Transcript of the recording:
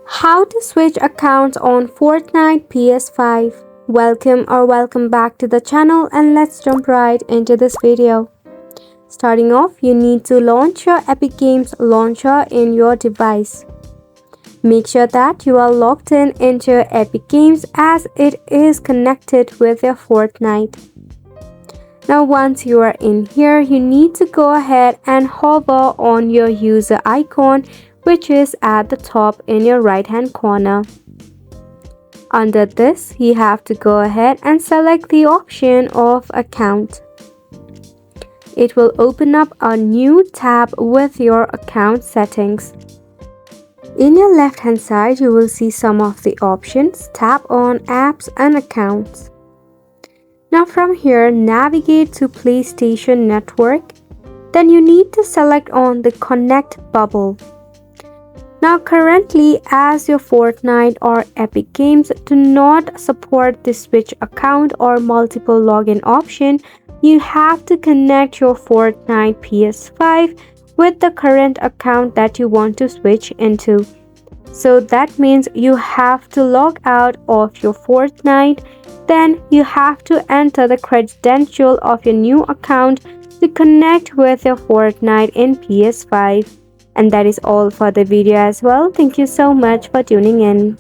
How to switch accounts on Fortnite PS5. Welcome back to the channel, and let's jump right into this video. Starting off, you need to launch your Epic Games launcher in your device. Make sure that you are logged into your Epic Games as it is connected with your Fortnite. Now once you are in here, you need to go ahead and hover on your user icon, which is at the top in your right hand corner. Under this, you have to go ahead and select the option of account. It will open up a new tab with your account settings. In your left hand side, you will see some of the options. Tap on apps and accounts. Now from here, navigate to PlayStation Network. Then you need to select on the Connect bubble. Now currently, as your Fortnite or Epic Games do not support the switch account or multiple login option, you have to connect your Fortnite PS5 with the current account that you want to switch into. So that means you have to log out of your Fortnite, then you have to enter the credential of your new account to connect with your Fortnite in PS5. And that is all for the video as well. Thank you so much for tuning in.